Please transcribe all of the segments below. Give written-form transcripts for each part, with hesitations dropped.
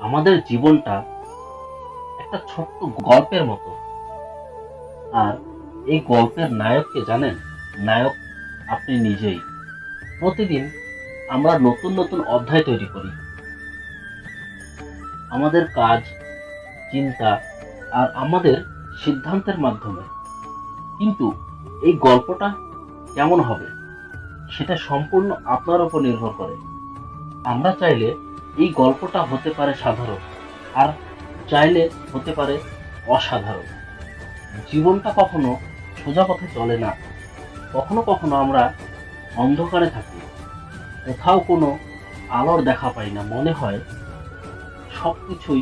আমাদের জীবনটা একটা ছোট্ট গল্পের মতো। আর এই গল্পের নায়ককে জানেন? নায়ক আপনি নিজেই। প্রতিদিন আমরা নতুন নতুন অধ্যায় তৈরি করি আমাদের কাজ, চিন্তা আর আমাদের সিদ্ধান্তের মাধ্যমে। কিন্তু এই গল্পটা কেমন হবে সেটা সম্পূর্ণ আপনার উপর নির্ভর করে। আমরা চাইলে এই গল্পটা হতে পারে সাধারণ, আর চাইলে হতে পারে অসাধারণ। জীবনটা কখনো সোজা পথে চলে না। কখনো কখনো আমরা অন্ধকারে থাকি, কোথাও কোনো আলোর দেখা পাই না। মনে হয় সবকিছুই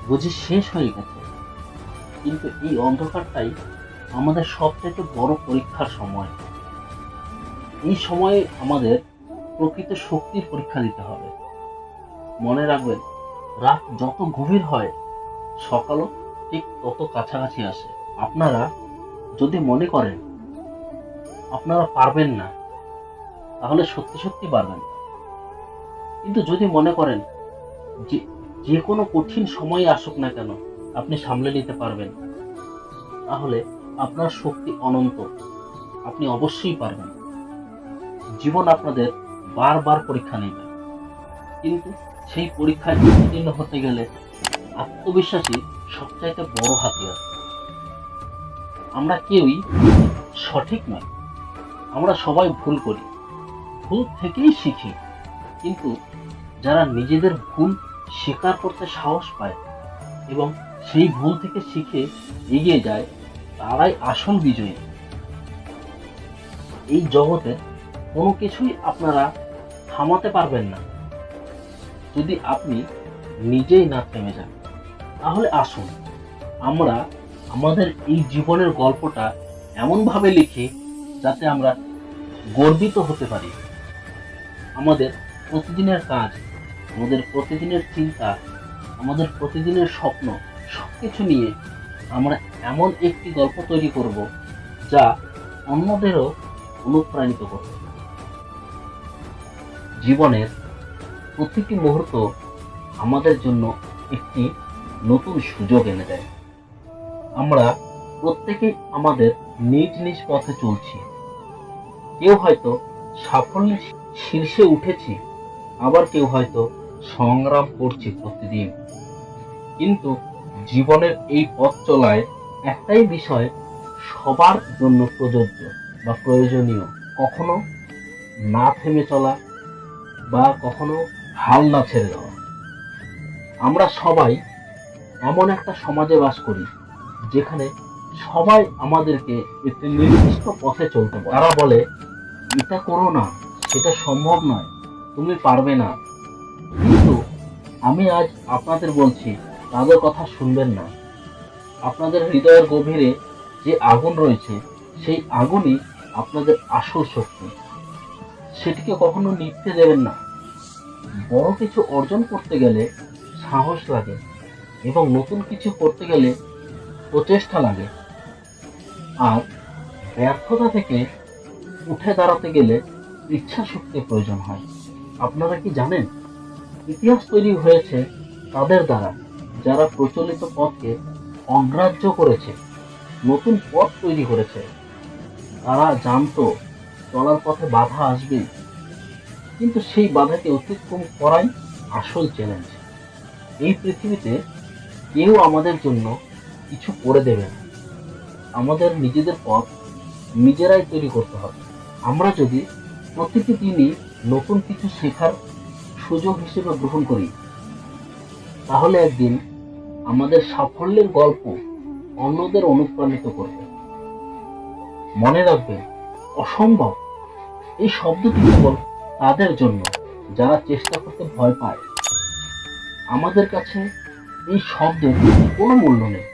বুঝি শেষ হয়ে গেছে। কিন্তু এই অন্ধকারটাই আমাদের সবচেয়ে বড় পরীক্ষার সময়। এই সময়ে আমাদের প্রকৃত শক্তির পরীক্ষা দিতে হবে। মনে রাখবেন, রাত যত গভীর হয় সকালও ঠিক তত কাছাকাছি আসে। আপনারা যদি মনে করেন আপনারা পারবেন না, তাহলে সত্যি সত্যি পারবেন না। কিন্তু যদি মনে করেন যে যে কোনো কঠিন সময় আসুক না কেন আপনি সামলে নিতে পারবেন, তাহলে আপনার শক্তি অনন্ত। আপনি অবশ্যই পারবেন। জীবন আপনাদের বারবার পরীক্ষা নেবে, কিন্তু সেই পরীক্ষায় উত্তীর্ণ হতে গেলে আত্মবিশ্বাসী সবচাইতে বড় হাতিয়ার। আমরা কেউই সঠিক নয়, আমরা সবাই ভুল করি, ভুল থেকেই শিখি। কিন্তু যারা নিজেদের ভুল স্বীকার করতে সাহস পায় এবং সেই ভুল থেকে শিখে এগিয়ে যায়, তারাই আসল বিজয়ী। এই জগতে কোনো কিছুই আপনারা থামাতে পারবেন না যদি আপনি নিজেই না থেমে যান। তাহলে আসুন আমরা আমাদের এই জীবনের গল্পটা এমনভাবে লিখি যাতে আমরা গর্বিত হতে পারি। আমাদের প্রতিদিনের কাজ, আমাদের প্রতিদিনের চিন্তা, আমাদের প্রতিদিনের স্বপ্ন সবকিছু নিয়ে আমরা এমন একটি গল্প তৈরি করব যা অন্যদেরও অনুপ্রাণিত করবে। জীবনের প্রতিটি মুহূর্ত আমাদের জন্য একটি নতুন সুযোগ এনে দেয়। আমরা প্রত্যেকেই আমাদের নিজ নিজ পথে চলছি। কেউ হয়তো সাফল্যের শীর্ষে উঠেছি, আবার কেউ হয়তো সংগ্রাম করছি প্রতিদিন। কিন্তু জীবনের এই পথ চলায় একটাই বিষয় সবার জন্য প্রযোজ্য বা প্রয়োজনীয়: কখনো না থেমে চলা বা কখনো হাল না ছেড়ে দেওয়া। আমরা সবাই এমন একটা সমাজে বাস করি যেখানে সবাই আমাদেরকে একটি নির্দিষ্ট পথে চলতে বলে। তারা বলে, এটা করো না, সেটা সম্ভব নয়, তুমি পারবে না। কিন্তু আমি আজ আপনাদের বলছি, তাদের কথা শুনবেন না। আপনাদের হৃদয়ের গভীরে যে আগুন রয়েছে, সেই আগুনই আপনাদের আসল শক্তি। সেটিকে কখনো নিভতে দেবেন না। বড় কিছু অর্জন করতে গেলে সাহস লাগে এবং নতুন কিছু করতে গেলে প্রচেষ্টা লাগে। আর ব্যর্থতা থেকে উঠে দাঁড়াতে গেলে ইচ্ছা শক্তির প্রয়োজন হয়। আপনারা কি জানেন, ইতিহাস তৈরি হয়েছে তাদের দ্বারা যারা প্রচলিত পথকে অগ্রাহ্য করেছে, নতুন পথ তৈরি করেছে। তারা জানতো চলার পথে বাধা আসবেই, কিন্তু সেই বাধাকে অতিক্রম করাই আসল চ্যালেঞ্জ। এই পৃথিবীতে কেউ আমাদের জন্য কিছু করে দেবে না। আমাদের নিজেদের পথ নিজেরাই তৈরি করতে হবে। আমরা যদি প্রতিটি দিনই নতুন কিছু শেখার সুযোগ হিসেবে গ্রহণ করি, তাহলে একদিন আমাদের সাফল্যের গল্প অন্যদের অনুপ্রাণিত করবে। মনে রাখবে, অসম্ভব এই শব্দটি কেবল তাদের জন্য যারা চেষ্টা করতে ভয় পায়। আমাদের কাছে এই শব্দের কোনো মূল্য নেই।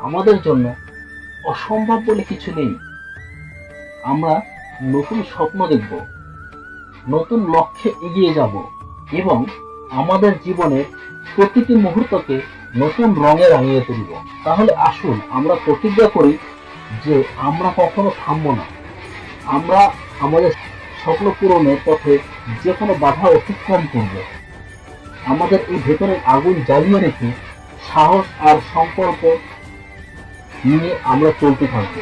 আমাদের জন্য অসম্ভব বলে কিছু নেই। আমরা নতুন স্বপ্ন দেখব, নতুন লক্ষ্যে এগিয়ে যাব এবং আমাদের জীবনের প্রতিটি মুহূর্তকে নতুন রঙে রাঙিয়ে তুলব। তাহলে আসুন আমরা প্রতিজ্ঞা করি যে আমরা কখনো থামবো না। আমরা আমাদের স্বপ্ন পূরণের পথে যে কোনো বাধা অতিক্রম করব। আমাদের এই ভেতরের আগুন জ্বালিয়ে রেখে সাহস আর সংকল্প নিয়ে আমরা চলতে থাকবো।